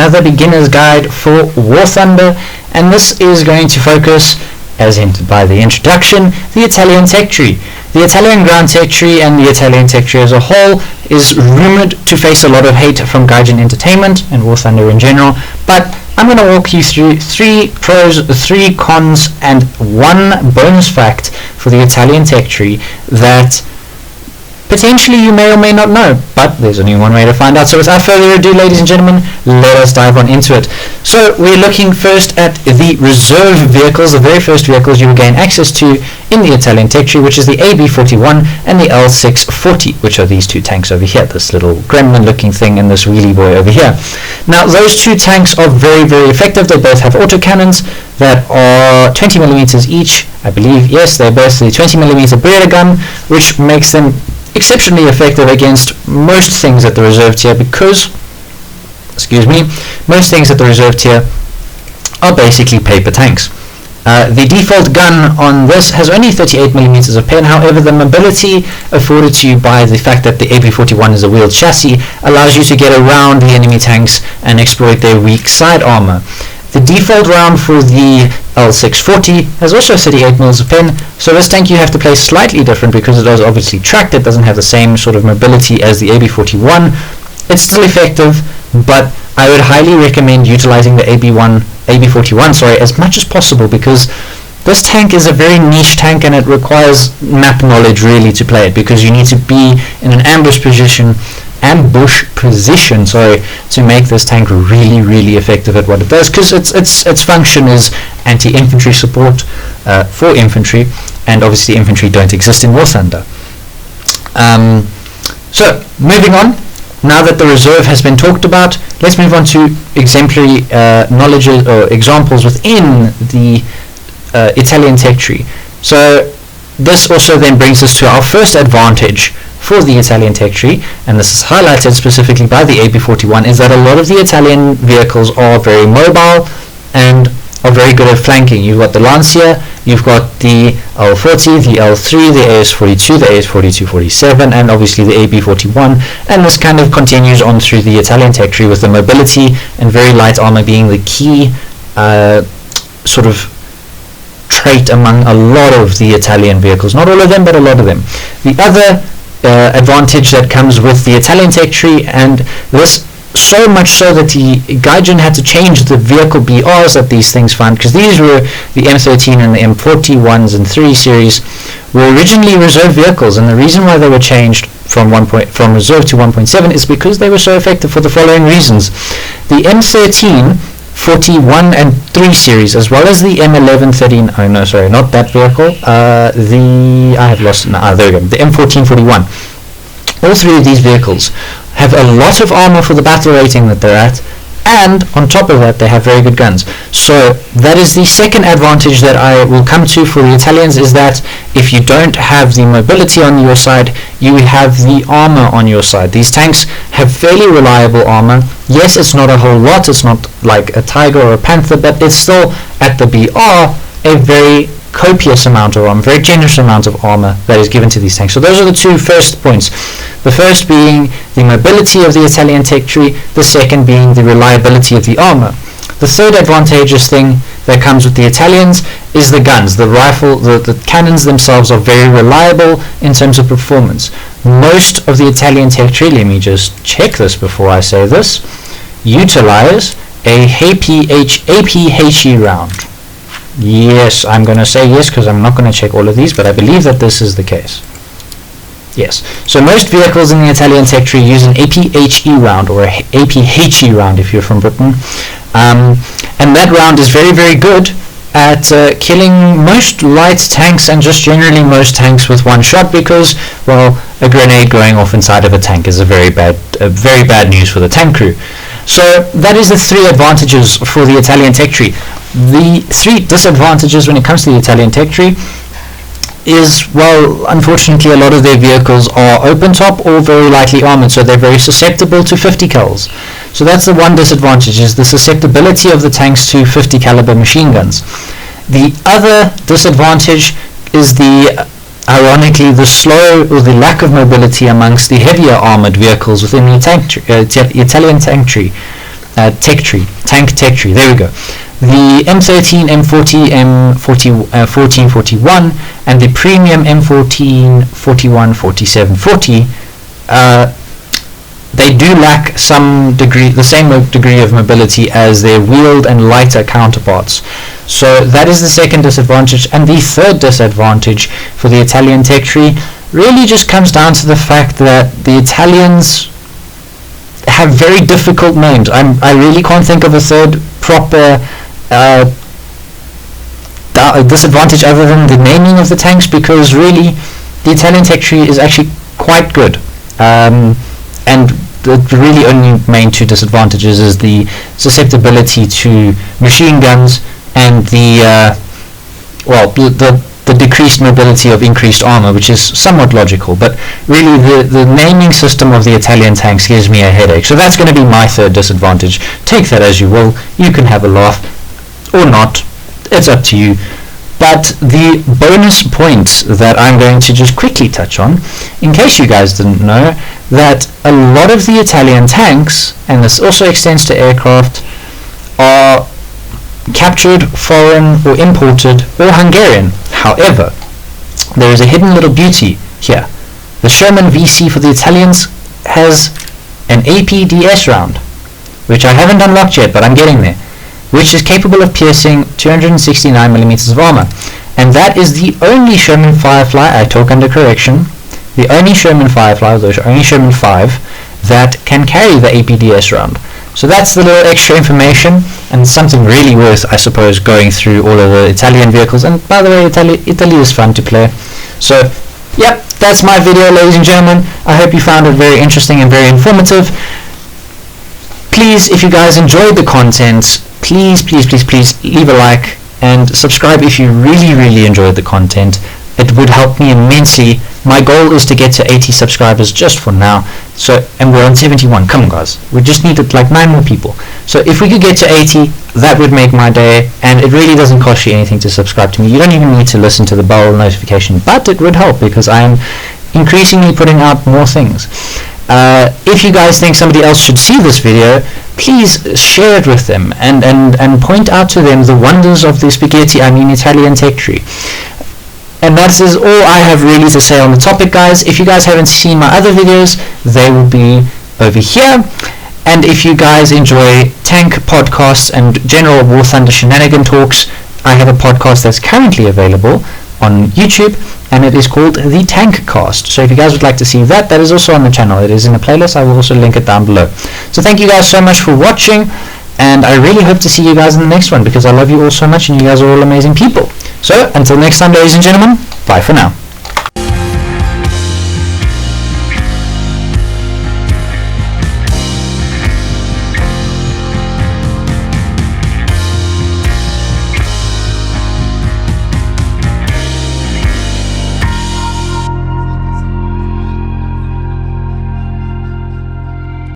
another beginner's guide for War Thunder, and this is going to focus, as hinted by the introduction, the Italian tech tree. The Italian ground tech tree and the Italian tech tree as a whole is rumored to face a lot of hate from Gaijin Entertainment and War Thunder in general, but I'm going to walk you through 3 pros, 3 cons, and 1 bonus fact for the Italian tech tree that potentially you may or may not know, but there's only one way to find out. So without further ado, ladies and gentlemen, let us dive on into it. So we're looking first at the reserve vehicles, the very first vehicles you will gain access to in the Italian tech tree, which is the AB41 and the L640, which are these 2 tanks over here, this little gremlin looking thing and this wheelie boy over here. Now those 2 tanks are very, very effective. They both have autocannons that are 20mm each, I believe. Yes, they're both the 20mm Beretta gun, which makes them exceptionally effective against most things at the reserve tier because, most things at the reserve tier are basically paper tanks. The default gun on this has only 38mm of pen, however the mobility afforded to you by the fact that the AB41 is a wheeled chassis allows you to get around the enemy tanks and exploit their weak side armor. The default round for the L640 has also 38mm of pen, so this tank you have to play slightly different because it is obviously tracked. It doesn't have the same sort of mobility as the AB41. It's still effective, but I would highly recommend utilizing the AB41 as much as possible because this tank is a very niche tank and it requires map knowledge really to play it because you need to be in an ambush position to make this tank really, really effective at what it does, because its function is anti-infantry support for infantry, and obviously infantry don't exist in War Thunder. So moving on, now that the reserve has been talked about, let's move on to exemplary knowledge or examples within the Italian tech tree. So this also then brings us to our first advantage for the Italian tech tree, and this is highlighted specifically by the AB41, is that a lot of the Italian vehicles are very mobile and are very good at flanking. You've got the Lancia, you've got the L40, the L3, the AS42, the AS42-47, and obviously the AB41, and this kind of continues on through the Italian tech tree with the mobility and very light armor being the key sort of trait among a lot of the Italian vehicles. Not all of them, but a lot of them. The other advantage that comes with the Italian tech tree, and this so much so that the Gaijin had to change the vehicle BRs that these things found, because these were the M13 and the M41s and 3 series were originally reserve vehicles, and the reason why they were changed from reserve to 1.7 is because they were so effective for the following reasons. The M13 41 and 3 series, as well as the M11 13, oh no, sorry, not that vehicle, the M14 41. All 3 of these vehicles have a lot of armor for the battle rating that they're at, and on top of that they have very good guns. So that is the second advantage that I will come to for the Italians, is that if you don't have the mobility on your side, you have the armor on your side. These tanks have fairly reliable armor. Yes, it's not a whole lot, it's not like a Tiger or a Panther, but it's still at the BR a very copious amount of armor, very generous amount of armor that is given to these tanks. So those are the 2 first points. The first being the mobility of the Italian tech tree, the second being the reliability of the armor. The third advantageous thing that comes with the Italians is the guns. The rifle, the cannons themselves are very reliable in terms of performance. Most of the Italian tech tree, let me just check this before I say this, utilize a APHE round. Yes, I'm going to say yes because I'm not going to check all of these, but I believe that this is the case. Yes. So most vehicles in the Italian tech tree use an APHE round, or a APHE round if you're from Britain. And that round is very, very good at killing most light tanks and just generally most tanks with one shot, because, well, a grenade going off inside of a tank is very bad news for the tank crew. So that is the 3 advantages for the Italian tech tree. The 3 disadvantages when it comes to the Italian tech tree is, well, unfortunately a lot of their vehicles are open top or very lightly armored, so they're very susceptible to 50 cals. So that's the one disadvantage, is the susceptibility of the tanks to 50 caliber machine guns. The other disadvantage is ironically the slow or the lack of mobility amongst the heavier armored vehicles within the Italian tank tree. tech tree, tank tech tree. There we go. The M13, M40, M1441, and the premium M14, 41, 47, 40. They do lack the same degree of mobility as their wheeled and lighter counterparts. So that is the second disadvantage. And the third disadvantage for the Italian tech tree really just comes down to the fact that the Italians have very difficult names. I really can't think of a third proper disadvantage other than the naming of the tanks, because really the Italian tech tree is actually quite good. And the really only main two disadvantages is the susceptibility to machine guns and the decreased mobility of increased armor, which is somewhat logical. But really the naming system of the Italian tanks gives me a headache. So that's going to be my third disadvantage. Take that as you will. You can have a laugh or not. It's up to you. But the bonus point that I'm going to just quickly touch on, in case you guys didn't know, that a lot of the Italian tanks, and this also extends to aircraft, are captured, foreign or imported, or Hungarian. However, there is a hidden little beauty here. The Sherman VC for the Italians has an APDS round, which I haven't unlocked yet, but I'm getting there, which is capable of piercing 269mm of armor. And that is the only Sherman Firefly, I talk under correction, the only Sherman Firefly, the only Sherman 5, that can carry the APDS round. So that's the little extra information, and something really worth, I suppose, going through all of the Italian vehicles. And by the way, Italy is fun to play. So, yep, that's my video, ladies and gentlemen. I hope you found it very interesting and very informative. Please, if you guys enjoyed the content, please leave a like and subscribe if you really enjoyed the content. It would help me immensely. My goal is to get to 80 subscribers just for now. So, and we're on 71. Come on, guys. We just needed like 9 more people. So if we could get to 80, that would make my day. And it really doesn't cost you anything to subscribe to me. You don't even need to listen to the bell notification, but it would help because I'm increasingly putting out more things. If you guys think somebody else should see this video, please share it with them and point out to them the wonders of the Italian tech tree. And that is all I have really to say on the topic, guys. If you guys haven't seen my other videos, they will be over here. And if you guys enjoy tank podcasts and general War Thunder shenanigan talks, I have a podcast that's currently available on YouTube, and it is called The Tank Cast. So if you guys would like to see that, that is also on the channel. It is in a playlist. I will also link it down below. So thank you guys so much for watching, and I really hope to see you guys in the next one because I love you all so much and you guys are all amazing people. So until next time, ladies and gentlemen, bye for now.